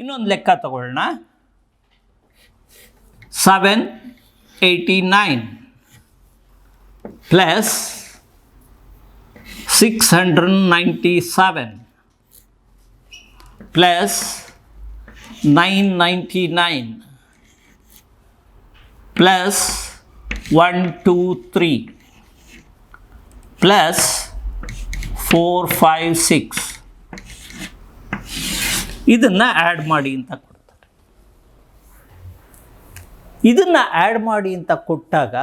ಇನ್ನೊಂದು ಲೆಕ್ಕ ತಗೊಳ್ಳೋಣ. 789 ಪ್ಲಸ್ 697 ಪ್ಲಸ್ 999 ಪ್ಲಸ್ 123 ಪ್ಲಸ್ 456 ಇದನ್ನು ಆ್ಯಡ್ ಮಾಡಿ ಅಂತ ಕೊಡ್ತಾರೆ. ಇದನ್ನು ಆ್ಯಡ್ ಮಾಡಿ ಅಂತ ಕೊಟ್ಟಾಗ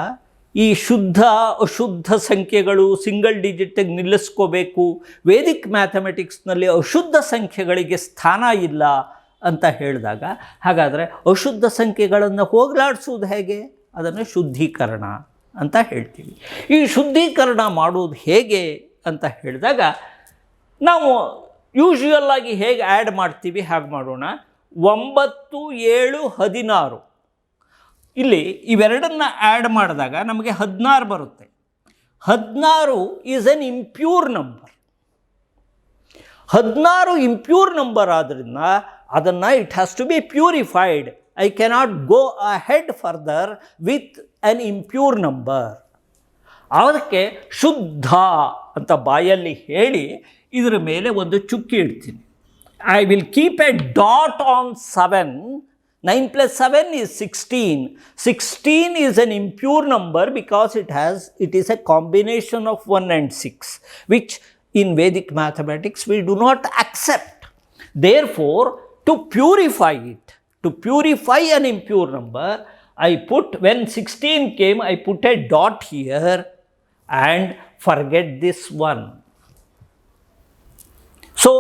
ಈ ಶುದ್ಧ ಅಶುದ್ಧ ಸಂಖ್ಯೆಗಳು ಸಿಂಗಲ್ ಡಿಜಿಟಿಗೆ ನಿಲ್ಲಿಸ್ಕೋಬೇಕು, ವೇದಿಕ್ ಮ್ಯಾಥಮೆಟಿಕ್ಸ್ನಲ್ಲಿ ಅಶುದ್ಧ ಸಂಖ್ಯೆಗಳಿಗೆ ಸ್ಥಾನ ಇಲ್ಲ ಅಂತ ಹೇಳಿದಾಗ, ಹಾಗಾದರೆ ಅಶುದ್ಧ ಸಂಖ್ಯೆಗಳನ್ನು ಹೋಗಲಾಡಿಸೋದು ಹೇಗೆ? ಅದನ್ನು ಶುದ್ಧೀಕರಣ ಅಂತ ಹೇಳ್ತೀವಿ. ಈ ಶುದ್ಧೀಕರಣ ಮಾಡೋದು ಹೇಗೆ ಅಂತ ಹೇಳಿದಾಗ, ನಾವು ಯೂಶ್ವಲ್ಲಾಗಿ ಹೇಗೆ ಆ್ಯಡ್ ಮಾಡ್ತೀವಿ ಹಾಗೆ ಮಾಡೋಣ. 9, 7, 16 ಇಲ್ಲಿ ಇವೆರಡನ್ನು ಆ್ಯಡ್ ಮಾಡಿದಾಗ ನಮಗೆ 16 ಬರುತ್ತೆ. 16 is an impure number. 16 impure number ಆದ್ದರಿಂದ ಅದನ್ನು it has to be purified. I cannot go ahead further with an impure number. ಅದಕ್ಕೆ ಶುದ್ಧ ಅಂತ ಬಾಯಲ್ಲಿ ಹೇಳಿ ಇದರ ಮೇಲೆ ಒಂದು ಚುಕ್ಕಿ ಇಡ್ತೀನಿ. I will keep A dot on 7. 9 plus 7 is 16. 16 is an impure number because it is a combination of 1 and 6, which in Vedic mathematics we do not accept. Therefore, to purify it, to purify an impure number, when 16 came, I put a dot here and forget this one. So,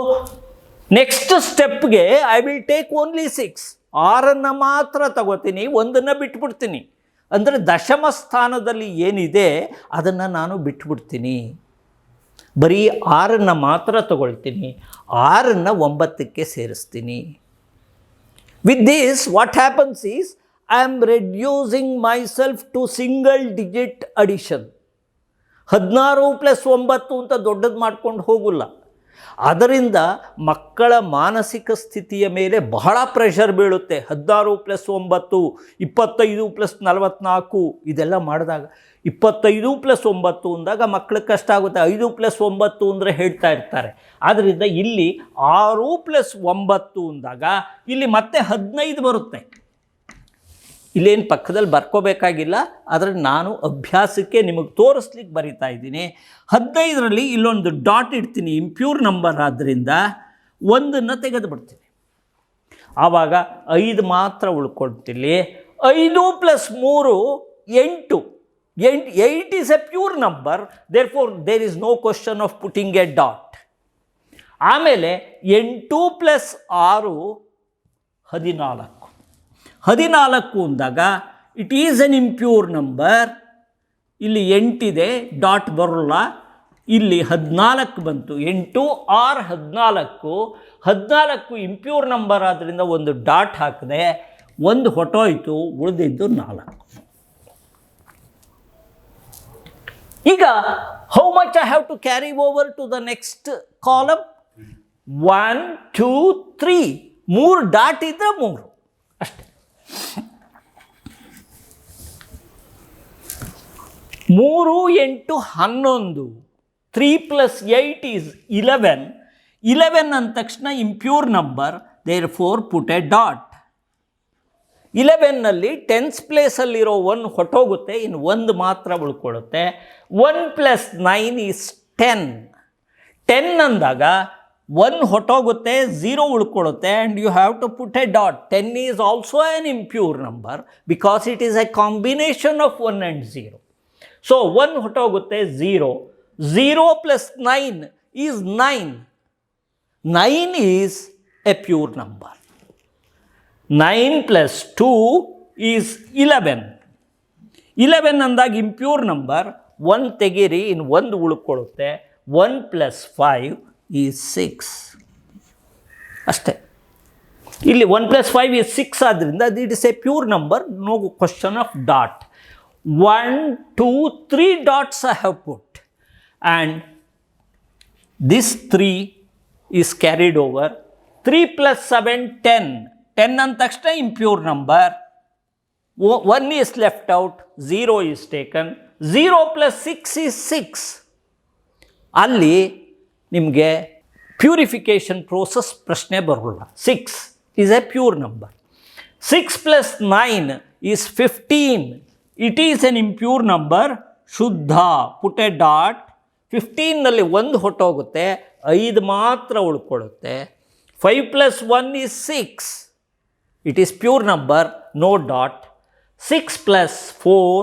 next step ಗೆ I will take only 6. 6 ಮಾತ್ರ ತಗೋತೀನಿ, 1 ಬಿಟ್ಬಿಡ್ತೀನಿ. ಅಂದರೆ ದಶಮ ಸ್ಥಾನದಲ್ಲಿ ಏನಿದೆ ಅದನ್ನು ನಾನು ಬಿಟ್ಬಿಡ್ತೀನಿ. ಬರೀ 6 ಮಾತ್ರ ತಗೊಳ್ತೀನಿ, 6 9ಕ್ಕೆ ಸೇರಿಸ್ತೀನಿ. With this what happens is I am reducing myself to single digit addition. 16 + 9 ಅಂತ ದೊಡ್ಡದು ಮಾಡ್ಕೊಂಡು ಹೋಗಲ್ಲ. ಅದರಿಂದ ಮಕ್ಕಳ ಮಾನಸಿಕ ಸ್ಥಿತಿಯ ಮೇಲೆ ಬಹಳ ಪ್ರೆಷರ್ ಬೀಳುತ್ತೆ. 16 + 9 25 + 44 ಇದೆಲ್ಲ ಮಾಡಿದಾಗ 25 + 9 ಅಂದಾಗ ಮಕ್ಕಳಿಗೆ ಕಷ್ಟ ಆಗುತ್ತೆ. 5 + 9 ಅಂದರೆ ಹೇಳ್ತಾ ಇರ್ತಾರೆ. ಆದ್ದರಿಂದ ಇಲ್ಲಿ 6 + 9 ಅಂದಾಗ ಇಲ್ಲಿ ಮತ್ತೆ 15 ಬರುತ್ತೆ. ಇಲ್ಲೇನು ಪಕ್ಕದಲ್ಲಿ ಬರ್ಕೋಬೇಕಾಗಿಲ್ಲ, ಆದರೆ ನಾನು ಅಭ್ಯಾಸಕ್ಕೆ ನಿಮಗೆ ತೋರಿಸ್ಲಿಕ್ಕೆ ಬರಿತಾ ಇದ್ದೀನಿ. 15ರಲ್ಲಿ ಇಲ್ಲೊಂದು ಡಾಟ್ ಇಡ್ತೀನಿ, ಇಂಪ್ಯೂರ್ ನಂಬರ್ ಆದ್ದರಿಂದ 1 ತೆಗೆದು ಬಿಡ್ತೀನಿ. ಆವಾಗ 5 ಮಾತ್ರ ಉಳ್ಕೊಳ್ತೀನಿ. 5 + 3 8. 8 is a pure number, therefore there is no question of putting a dot. ಆಮೇಲೆ 8 + 6 14. 14 ಅಂದಾಗ it is an impure number. ಇಲ್ಲಿ 8 ಇದೆ, ಡಾಟ್ ಬರೋಲ್ಲ. ಇಲ್ಲಿ 14 ಬಂತು. 8 or 14. 14 ಇಂಪ್ಯೂರ್ ನಂಬರ್ ಆದ್ದರಿಂದ ಒಂದು ಡಾಟ್ ಹಾಕಿದೆ, 1 ಹೊಟ್ಟೋಯ್ತು, ಉಳಿದಿದ್ದು 4. ಈಗ how much I have to carry over to the next column? 1 2 3. 3 dot ಇದ್ದರೆ 3 ಅಷ್ಟೇ. 3 8 11. 3 + 8 is 11. 11 ಅಂದ ತಕ್ಷಣ impure number, therefore put a dot. 11ನಲ್ಲಿ 10th ಪ್ಲೇಸಲ್ಲಿರೋ 1 ಹೊಟ್ಟೋಗುತ್ತೆ, ಇನ್ನು 1 ಮಾತ್ರ ಉಳ್ಕೊಳ್ಳುತ್ತೆ. 1 + 9 is 10. 10 ಅಂದಾಗ 1 ಹೊಟ್ಟೋಗುತ್ತೆ, 0 ಉಳ್ಕೊಳ್ಳುತ್ತೆ, and you have to put a dot. 10 is also an impure number because it is a combination of 1 and 0. So 1 ಹೊಟ್ಟೋಗುತ್ತೆ, 0. 0 + 9 is 9. 9 is a pure number. 9 + 2 is 11. 11 ಅಂದಾಗ ಇಂಪ್ಯೂರ್ ನಂಬರ್. 1 ತೆಗೀರಿ, ಇನ್ನು 1 ಉಳ್ಕೊಳ್ಳುತ್ತೆ. 1 + 5 ಈಸ್ 6. ಅಷ್ಟೇ. ಇಲ್ಲಿ 1 + 5 ಈಸ್ 6 ಆದ್ದರಿಂದ it is a pure number, no question of dot. 1 2 3 dots I have put, and this 3 is carried over 3 + 7 10. 10 ಅಂದ ತಕ್ಷಣ impure number. 1 is left out, 0 is taken. 0 + 6 is 6. ಅಲ್ಲಿ ನಿಮಗೆ ಪ್ಯೂರಿಫಿಕೇಷನ್ ಪ್ರೋಸೆಸ್ ಪ್ರಶ್ನೆ ಬರೋಲ್ಲ. 6 is a pure number. 6 + 9 is 15. It is an impure number. ಶುದ್ಧ. Put a dot. 15ನಲ್ಲಿ 1 ಹೊಟ್ಟೋಗುತ್ತೆ, 5 ಮಾತ್ರ ಉಳ್ಕೊಳ್ಳುತ್ತೆ. 5 + 1 is 6. It is pure number, no dot. 6 + 4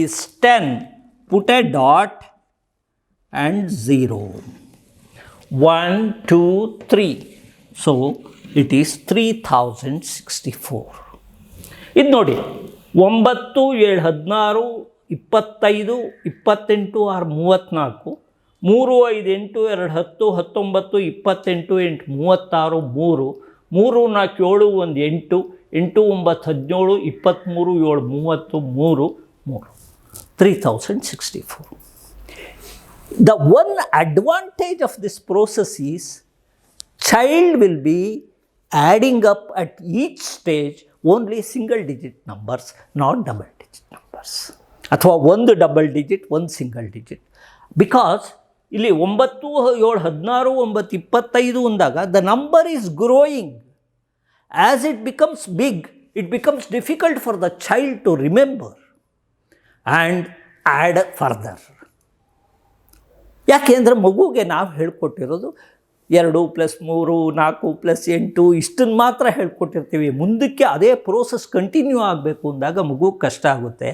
is 10. Put a dot and 0. 1, 2, 3. So it is 3064. ಇದು ನೋಡಿ, 9, 7, 16, 25, 28, 6, 34, 3, 5, 8, 2, 10, 19, 28, 8, 36, 3, 3, 4, 7, 1, 8, 8, 9, 17, 23, 7, 30, 3, 3064. The one advantage of this process is child will be adding up at each stage only single digit numbers, not double digit numbers. ಅಥವಾ ಒಂದು double digit, ಒಂದು single digit. Because ಇಲ್ಲಿ 9, 7, 16, 9, 25 ಅಂದಾಗ the number is growing. As it becomes big, it becomes difficult for the child to remember and add further. ಯಾಕೆ ಅಂದರೆ ಮಗುಗೆ ನಾವು ಹೇಳ್ಕೊಟ್ಟಿರೋದು 2 + 3, 4 + 8 ಇಷ್ಟನ್ನು ಮಾತ್ರ ಹೇಳ್ಕೊಟ್ಟಿರ್ತೀವಿ. ಮುಂದಕ್ಕೆ ಅದೇ ಪ್ರೋಸೆಸ್ ಕಂಟಿನ್ಯೂ ಆಗಬೇಕು ಅಂದಾಗ ಮಗು ಕಷ್ಟ ಆಗುತ್ತೆ.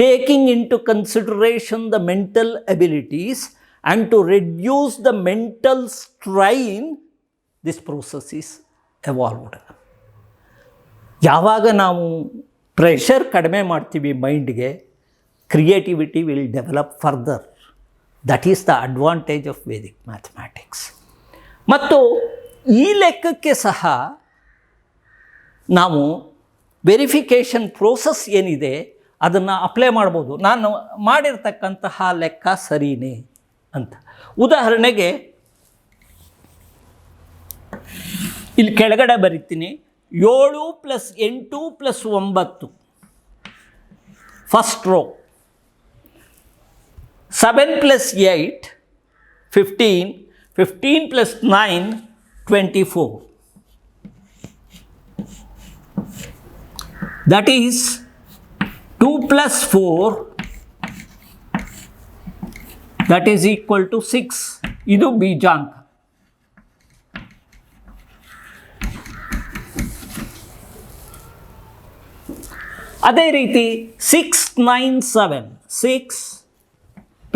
Taking into consideration the mental abilities and to reduce the mental strain, this process is evolved. ಯಾವಾಗ ನಾವು ಪ್ರೆಷರ್ ಕಡಿಮೆ ಮಾಡ್ತೀವಿ ಮೈಂಡ್ಗೆ, creativity will develop further. That is the advantage of Vedic mathematics. ಮತ್ತು ಈ ಲೆಕ್ಕಕ್ಕೆ ಸಹ ನಾವು ವೆರಿಫಿಕೇಷನ್ ಪ್ರೋಸೆಸ್ ಏನಿದೆ ಅದನ್ನು ಅಪ್ಲೈ ಮಾಡ್ಬೋದು. ನಾನು ಮಾಡಿರ್ತಕ್ಕಂತಹ ಲೆಕ್ಕ ಸರಿಯೇ ಅಂತ. ಉದಾಹರಣೆಗೆ ಇಲ್ಲಿ ಕೆಳಗಡೆ ಬರೀತೀನಿ, 7 + 8 + 9 first row, 7 + 8 15, 15 + 9 24. That is 2 + 4, that is equal to 6. ಇದು ಬೀಜಾಂಕ. ಅದೇ ರೀತಿ 6, 9, 7, 6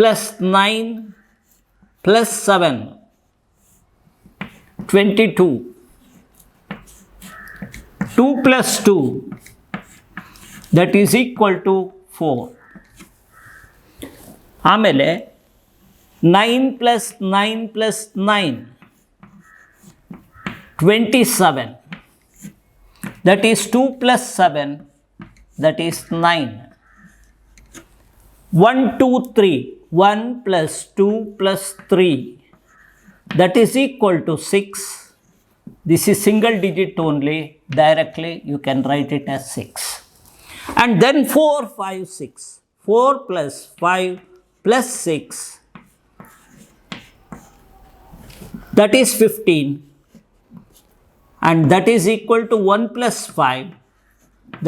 + 9 + 7 22, 2 + 2 that is equal to 4. ಆಮೇಲೆ 9 + 9 + 9 27, that is 2 + 7, that is 9. 1, 2, 3, 1 + 2 + 3, that is equal to 6. This is single digit only. Directly you can write it as 6. And then 4, 5, 6. 4 + 5 + 6, that is 15. And that is equal to 1 + 5,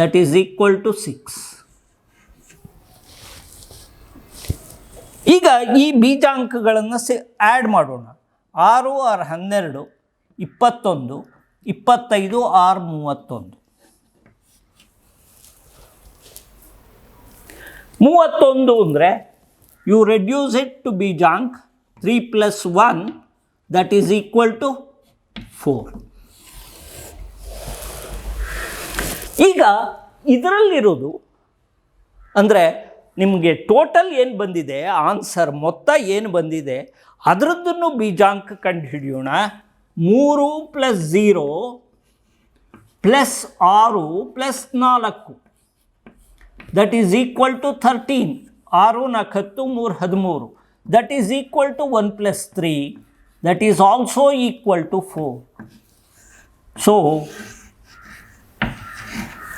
that is equal to 6. ಈಗ ಈ ಬೀಜಾಂಕಗಳನ್ನು add ಮಾಡೋಣ. 6, 6, 12, 21, 25, 6, 31. 31 ಅಂದರೆ you reduce it to ಬೀಜಾಂಕ್ 3 + 1, that is equal to 4. ಈಗ ಇದರಲ್ಲಿರೋದು ಅಂದರೆ ನಿಮಗೆ total ಏನು ಬಂದಿದೆ, answer ಮೊತ್ತ ಏನು ಬಂದಿದೆ ಅದರದ್ದನ್ನು ಬೀಜಾಂಕ ಕಂಡು ಹಿಡಿಯೋಣ. 3 + 0 + 6 + 4, that is equal to 13. 6, 4, 10, 3, 13, that is equal to 1 + 3, that is also equal to 4. So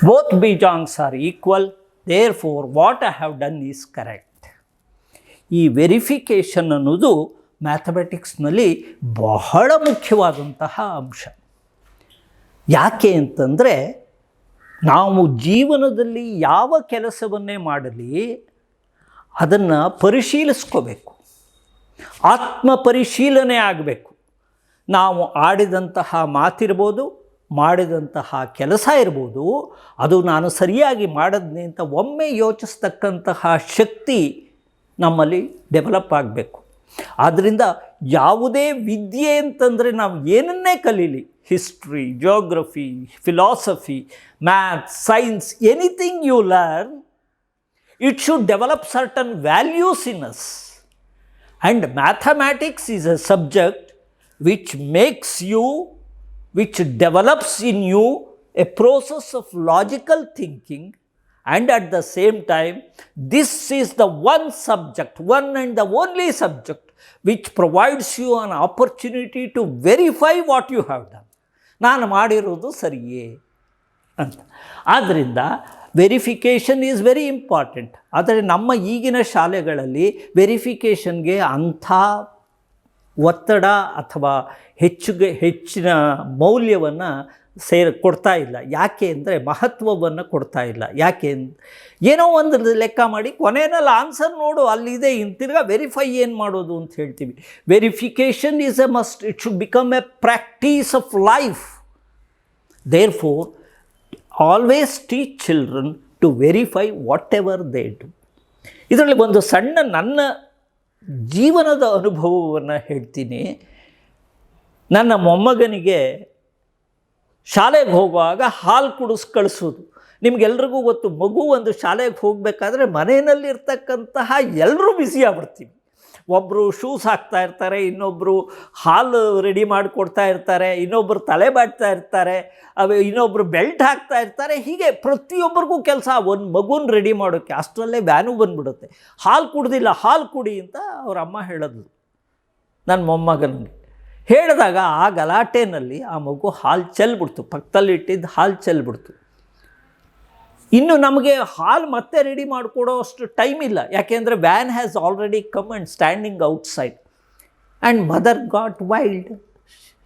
both bijangs are equal, therefore what I have done is correct. ಈ ವೆರಿಫಿಕೇಷನ್ ಅನ್ನೋದು ಮ್ಯಾಥಮೆಟಿಕ್ಸ್ನಲ್ಲಿ ಬಹಳ ಮುಖ್ಯವಾದಂತಹ ಅಂಶ. ಯಾಕೆ ಅಂತಂದರೆ ನಾವು ಜೀವನದಲ್ಲಿ ಯಾವ ಕೆಲಸವನ್ನೇ ಮಾಡಲಿ ಅದನ್ನು ಪರಿಶೀಲಿಸ್ಕೋಬೇಕು, ಆತ್ಮ ಪರಿಶೀಲನೆ ಆಗಬೇಕು. ನಾವು ಆಡಿದಂತಹ ಮಾತಿರ್ಬೋದು, ಮಾಡಿದಂತಹ ಕೆಲಸ ಇರ್ಬೋದು, ಅದು ನಾನು ಸರಿಯಾಗಿ ಮಾಡಿದ್ನಿ ಅಂತ ಒಮ್ಮೆ ಯೋಚಿಸ್ತಕ್ಕಂತಹ ಶಕ್ತಿ ನಮ್ಮಲ್ಲಿ ಡೆವಲಪ್ ಆಗಬೇಕು. ಆದ್ದರಿಂದ ಯಾವುದೇ ವಿದ್ಯೆ ಅಂತಂದರೆ ನಾವು ಏನನ್ನೇ ಕಲೀಲಿ, history, geography, philosophy, maths, science, anything you learn, it should develop certain values in us. And mathematics is a subject which makes you, which develops in you a process of logical thinking, and at the same time this is the one subject, one and the only subject which provides you an opportunity to verify what you have done. ನಾನು ಮಾಡಿರೋದು ಸರಿಯೇ ಅಂತ. ಆದ್ದರಿಂದ verification is very important. ಆದರೆ ನಮ್ಮ ಈಗಿನ ಶಾಲೆಗಳಲ್ಲಿ ವೆರಿಫಿಕೇಷನ್ಗೆ ಅಂಥ ಒತ್ತಡ ಅಥವಾ ಹೆಚ್ಚಿನ ಮೌಲ್ಯವನ್ನು ಕೊಡ್ತಾ ಇಲ್ಲ. ಯಾಕೆ ಅಂದರೆ ಮಹತ್ವವನ್ನು ಕೊಡ್ತಾ ಇಲ್ಲ. ಯಾಕೆ ಏನೋ ಒಂದು ಲೆಕ್ಕ ಮಾಡಿ ಕೊನೆಯಲ್ಲಿ ಆನ್ಸರ್ ನೋಡು ಅಲ್ಲಿದೆ, ತಿರ್ಗಾ ವೆರಿಫೈ ಏನು ಮಾಡೋದು ಅಂತ ಹೇಳ್ತೀವಿ. Verification is a must, it should become a practice of life. Therefore always teach children to verify whatever they do. ಇದರಲ್ಲಿ ಒಂದು ಸಣ್ಣ ನನ್ನ ಜೀವನದ ಅನುಭವವನ್ನು ಹೇಳ್ತೀನಿ. ನನ್ನ ಮೊಮ್ಮಗನಿಗೆ ಶಾಲೆಗೆ ಹೋಗುವಾಗ ಹಾಲು ಕುಡಿಸಿ ಕಳಿಸೋದು. ನಿಮಗೆಲ್ರಿಗೂ ಗೊತ್ತು, ಮಗು ಒಂದು ಶಾಲೆಗೆ ಹೋಗಬೇಕಾದ್ರೆ ಮನೆಯಲ್ಲಿರ್ತಕ್ಕಂತಹ ಎಲ್ಲರೂ ಬ್ಯುಸಿ ಆಗ್ಬಿಡ್ತೀವಿ. ಒಬ್ಬರು ಶೂಸ್ ಹಾಕ್ತಾ ಇರ್ತಾರೆ, ಇನ್ನೊಬ್ಬರು ಹಾಲು ರೆಡಿ ಮಾಡಿಕೊಡ್ತಾ ಇರ್ತಾರೆ, ಇನ್ನೊಬ್ಬರು ತಲೆ ಬಾಡ್ತಾ ಇರ್ತಾರೆ, ಇನ್ನೊಬ್ಬರು ಬೆಲ್ಟ್ ಹಾಕ್ತಾ ಇರ್ತಾರೆ. ಹೀಗೆ ಪ್ರತಿಯೊಬ್ಬರಿಗೂ ಕೆಲಸ ಒಂದು ಮಗುನ ರೆಡಿ ಮಾಡೋಕ್ಕೆ. ಅಷ್ಟರಲ್ಲೇ ವ್ಯಾನು ಬಂದುಬಿಡುತ್ತೆ. ಹಾಲು ಕುಡ್ದಿಲ್ಲ, ಹಾಲು ಕುಡಿ ಅಂತ ಅವ್ರ ಅಮ್ಮ ಹೇಳಿದ್ಲು ನನ್ನ ಮೊಮ್ಮಗನಿಗೆ. ಹೇಳಿದಾಗ ಆ ಗಲಾಟೆನಲ್ಲಿ ಆ ಮಗು ಹಾಲು ಚೆಲ್ಬಿಡ್ತು, ಪಕ್ಕದಲ್ಲಿ ಇಟ್ಟಿದ್ದು ಹಾಲು ಚೆಲ್ಬಿಡ್ತು. ಇನ್ನು ನಮಗೆ ಹಾಲು ಮತ್ತೆ ರೆಡಿ ಮಾಡಿಕೊಡೋ ಅಷ್ಟು ಟೈಮ್ ಇಲ್ಲ, ಯಾಕೆಂದರೆ van has already come and standing outside. And mother got wild.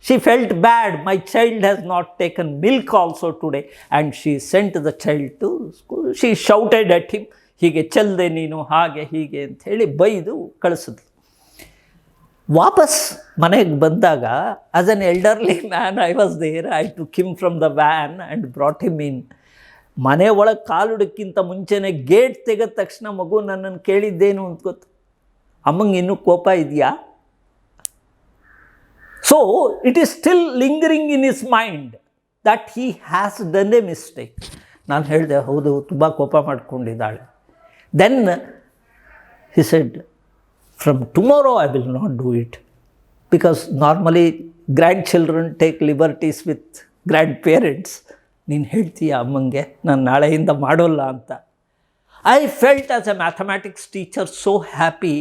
She felt bad, my child has not taken milk also today, and she sent the child to school. She shouted at him, ಹೀಗೆ ಚೆಲ್ಲದೆ ನೀನು, ಹಾಗೆ ಹೀಗೆ ಅಂಥೇಳಿ ಬೈದು ಕಳಿಸಿದ್ಲು. ವಾಪಸ್ ಮನೆಗೆ ಬಂದಾಗ as an elderly man I was there. I took him from the van and brought him in. ಮನೆ ಒಳಗೆ ಕಾಲುಡಕ್ಕಿಂತ ಮುಂಚೆನೇ ಗೇಟ್ ತೆಗೆದ ತಕ್ಷಣ ಮಗು ನನ್ನನ್ನು ಕೇಳಿದ್ದೇನು ಅಂತ ಗೊತ್ತು, ಅಮ್ಮಂಗೆ ಇನ್ನೂ ಕೋಪ ಇದೆಯಾ? So it is still lingering in his mind that he has done a mistake. ನಾನು ಹೇಳಿದೆ, ಹೌದು, ತುಂಬ ಕೋಪ ಮಾಡ್ಕೊಂಡಿದ್ದಾಳೆ. Then he said, from tomorrow I will not do it, because normally grand children take liberties with grand parents. ನೀನು ಹೇಳ್ತೀಯ ಅಮ್ಮಂಗೆ ನಾನು ನಾಳೆಯಿಂದ ಮಾಡೋಲ್ಲ ಅಂತ. I felt as a mathematics teacher so happy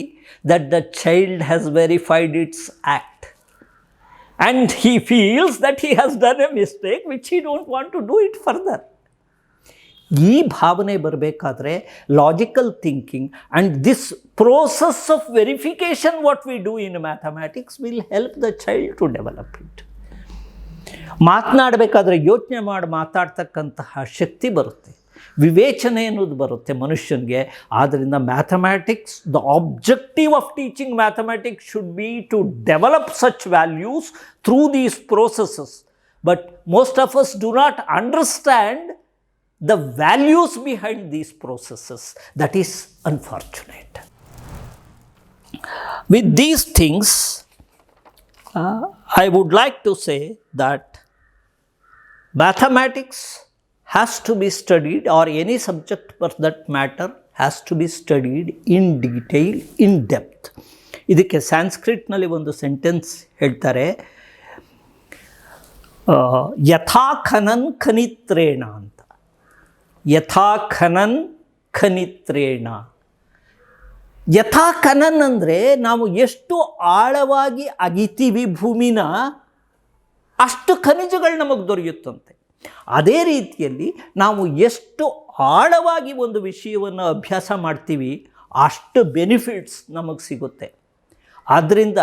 that the child has verified its act and he feels that he has done a mistake which he don't want to do it further. ಈ ಭಾವನೆ ಬರಬೇಕಾದ್ರೆ logical thinking and this process of verification what we do in mathematics will help the child to develop it. ಮಾತನಾಡಬೇಕಾದ್ರೆ ಯೋಚನೆ ಮಾಡಿ ಮಾತಾಡ್ತಕ್ಕಂತಹ ಶಕ್ತಿ ಬರುತ್ತೆ, ವಿವೇಚನೆ ಅನ್ನೋದು ಬರುತ್ತೆ ಮನುಷ್ಯನಿಗೆ. ಆದ್ದರಿಂದ mathematics, the objective of teaching mathematics should be to develop such values through these processes. But most of us do not understand the values behind these processes. That is unfortunate. With these things, I would like to say that mathematics has to be studied, or any subject for that matter has to be studied in detail, in depth. ಇದಕ್ಕೆ ಸ್ಯಾನ್ಸ್ಕ್ರಿಟ್ನಲ್ಲಿ ಒಂದು sentence ಹೇಳ್ತಾರೆ, ಯಥಾ ಖನನ್ ಖನಿತ್ರೇಣ ಅಂತ. ಯಥಾ ಖನನ್ ಖನಿತ್ರೇಣ. ಯಥಾ ಖನನ್ ಅಂದರೆ ನಾವು ಎಷ್ಟು ಆಳವಾಗಿ ಅಗಿತೀವಿ ಭೂಮಿನ, ಅಷ್ಟು ಖನಿಜಗಳು ನಮಗೆ ದೊರೆಯುತ್ತಂತೆ. ಅದೇ ರೀತಿಯಲ್ಲಿ ನಾವು ಎಷ್ಟು ಆಳವಾಗಿ ಒಂದು ವಿಷಯವನ್ನು ಅಭ್ಯಾಸ ಮಾಡ್ತೀವಿ ಅಷ್ಟು ಬೆನಿಫಿಟ್ಸ್ ನಮಗೆ ಸಿಗುತ್ತೆ. ಆದ್ದರಿಂದ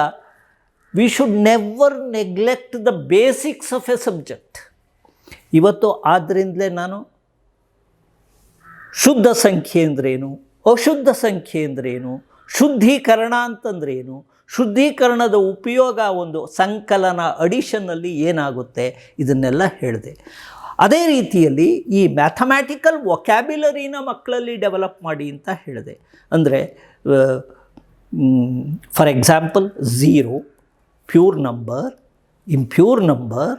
we should never neglect the basics of A subject. ಇವತ್ತು ಆದ್ದರಿಂದಲೇ ನಾನು ಶುದ್ಧ ಸಂಖ್ಯೆ ಅಂದ್ರೇನು, ಅಶುದ್ಧ ಸಂಖ್ಯೆ ಅಂದ್ರೇನು, ಶುದ್ಧೀಕರಣ ಅಂತಂದ್ರೇನು, ಶುದ್ಧೀಕರಣದ ಉಪಯೋಗ ಒಂದು ಸಂಕಲನ ಅಡಿಷನ್ನಲ್ಲಿ ಏನಾಗುತ್ತೆ ಇದನ್ನೆಲ್ಲ ಹೇಳಿದೆ. ಅದೇ ರೀತಿಯಲ್ಲಿ ಈ ಮ್ಯಾಥಮ್ಯಾಟಿಕಲ್ ವೊಕ್ಯಾಬ್ಯುಲರಿನ ಮಕ್ಕಳಲ್ಲಿ ಡೆವಲಪ್ ಮಾಡಿ ಅಂತ ಹೇಳಿದೆ. ಅಂದರೆ for example 0, pure number, impure number,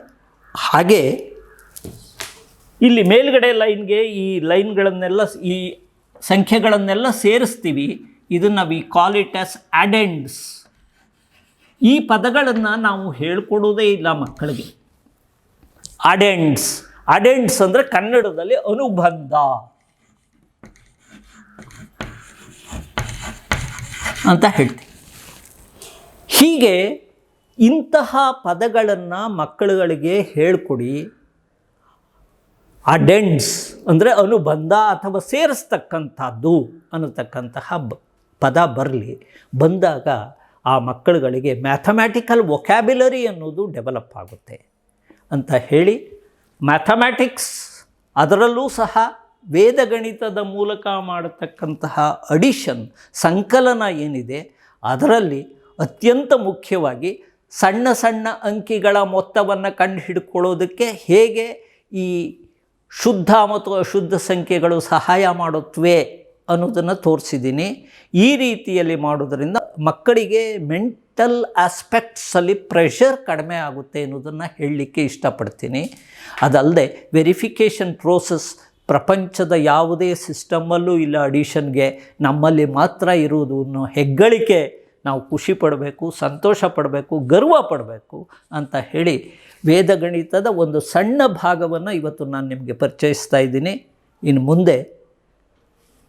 ಹಾಗೆ ಇಲ್ಲಿ ಮೇಲ್ಗಡೆ ಲೈನ್ಗೆ ಈ ಲೈನ್ಗಳನ್ನೆಲ್ಲ ಈ ಸಂಖ್ಯೆಗಳನ್ನೆಲ್ಲ ಸೇರಿಸ್ತೀವಿ. ಇದನ್ನು ವಿ ಕಾಲ್ ಇಟ್ ಆಸ್ ಅಡೆಂಡ್ಸ್. ಈ ಪದಗಳನ್ನು ನಾವು ಹೇಳ್ಕೊಡೋದೇ ಇಲ್ಲ ಮಕ್ಕಳಿಗೆ. ಅಡೆಂಡ್ಸ್, ಅಡೆಂಡ್ಸ್ ಅಂದರೆ ಕನ್ನಡದಲ್ಲಿ ಅನುಬಂಧ ಅಂತ ಹೇಳ್ತೀವಿ. ಹೀಗೆ ಇಂತಹ ಪದಗಳನ್ನು ಮಕ್ಕಳುಗಳಿಗೆ ಹೇಳ್ಕೊಡಿ. ಅಡೆಂಡ್ಸ್ ಅಂದರೆ ಅನುಬಂಧ ಅಥವಾ ಸೇರಿಸ್ತಕ್ಕಂಥದ್ದು ಅನ್ನತಕ್ಕಂತಹ ಪದ ಬರಲಿ. ಬಂದಾಗ ಆ ಮಕ್ಕಳುಗಳಿಗೆ ಮ್ಯಾಥಮ್ಯಾಟಿಕಲ್ ವೊಕ್ಯಾಬ್ಯುಲರಿ ಅನ್ನೋದು ಡೆವಲಪ್ ಆಗುತ್ತೆ ಅಂತ ಹೇಳಿ, ಮ್ಯಾಥಮ್ಯಾಟಿಕ್ಸ್ ಅದರಲ್ಲೂ ಸಹ ವೇದಗಣಿತದ ಮೂಲಕ ಮಾಡತಕ್ಕಂತಹ ಅಡಿಷನ್ ಸಂಕಲನ ಏನಿದೆ ಅದರಲ್ಲಿ ಅತ್ಯಂತ ಮುಖ್ಯವಾಗಿ ಸಣ್ಣ ಸಣ್ಣ ಅಂಕಿಗಳ ಮೊತ್ತವನ್ನು ಕಂಡು ಹಿಡ್ಕೊಳ್ಳೋದಕ್ಕೆ ಹೇಗೆ ಈ ಶುದ್ಧ ಮತ್ತು ಅಶುದ್ಧ ಸಂಖ್ಯೆಗಳು ಸಹಾಯ ಮಾಡುತ್ತವೆ ಅನ್ನೋದನ್ನು ತೋರಿಸಿದ್ದೀನಿ. ಈ ರೀತಿಯಲ್ಲಿ ಮಾಡೋದರಿಂದ ಮಕ್ಕಳಿಗೆ ಮೆಂಟಲ್ ಆಸ್ಪೆಕ್ಟ್ಸಲ್ಲಿ ಪ್ರೆಷರ್ ಕಡಿಮೆ ಆಗುತ್ತೆ ಅನ್ನೋದನ್ನು ಹೇಳಲಿಕ್ಕೆ ಇಷ್ಟಪಡ್ತೀನಿ. ಅದಲ್ಲದೆ ವೆರಿಫಿಕೇಷನ್ ಪ್ರೋಸೆಸ್ ಪ್ರಪಂಚದ ಯಾವುದೇ ಸಿಸ್ಟಮಲ್ಲೂ ಇಲ್ಲ ಅಡಿಷನ್ಗೆ, ನಮ್ಮಲ್ಲಿ ಮಾತ್ರ ಇರುವುದು ಅನ್ನೋ ಹೆಗ್ಗಳಿಕೆ ನಾವು ಖುಷಿ ಪಡಬೇಕು, ಸಂತೋಷ ಪಡಬೇಕು, ಗರ್ವ ಪಡಬೇಕು ಅಂತ ಹೇಳಿ ವೇದಗಣಿತದ ಒಂದು ಸಣ್ಣ ಭಾಗವನ್ನು ಇವತ್ತು ನಾನು ನಿಮಗೆ ಪರಿಚಯಿಸ್ತಾ ಇದ್ದೀನಿ. ಇನ್ನು ಮುಂದೆ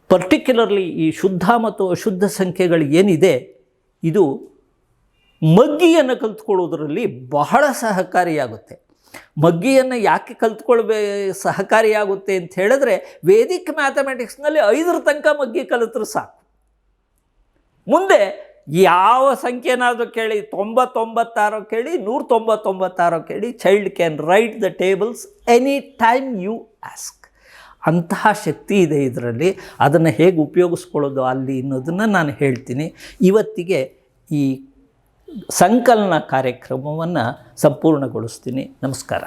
ಪರ್ಟಿಕ್ಯುಲರ್ಲಿ ಈ ಶುದ್ಧ ಮತ್ತು ಅಶುದ್ಧ ಸಂಖ್ಯೆಗಳು ಏನಿದೆ ಇದು ಮಗ್ಗಿಯನ್ನು ಕಲ್ತ್ಕೊಳ್ಳೋದ್ರಲ್ಲಿ ಬಹಳ ಸಹಕಾರಿಯಾಗುತ್ತೆ. ಮಗ್ಗಿಯನ್ನು ಯಾಕೆ ಸಹಕಾರಿಯಾಗುತ್ತೆ ಅಂತ ಹೇಳಿದ್ರೆ, ವೇದಿಕ್ ಮ್ಯಾಥಮೆಟಿಕ್ಸ್ನಲ್ಲಿ 5 ತನಕ ಮಗ್ಗಿ ಕಲಿತರು ಸಾಕು. ಮುಂದೆ ಯಾವ ಸಂಖ್ಯೆನಾದರೂ ಕೇಳಿ, 99 ಕೇಳಿ, 199 ಕೇಳಿ, child can write the tables any time you ask. ಅಂತಹ ಶಕ್ತಿ ಇದೆ ಇದರಲ್ಲಿ. ಅದನ್ನು ಹೇಗೆ ಉಪಯೋಗಿಸ್ಕೊಳ್ಳೋದು ಅಲ್ಲಿ ಅನ್ನೋದನ್ನು ನಾನು ಹೇಳ್ತೀನಿ. ಇವತ್ತಿಗೆ ಈ ಸಂಕಲನ ಕಾರ್ಯಕ್ರಮವನ್ನು ಸಂಪೂರ್ಣಗೊಳಿಸ್ತೀನಿ. ನಮಸ್ಕಾರ.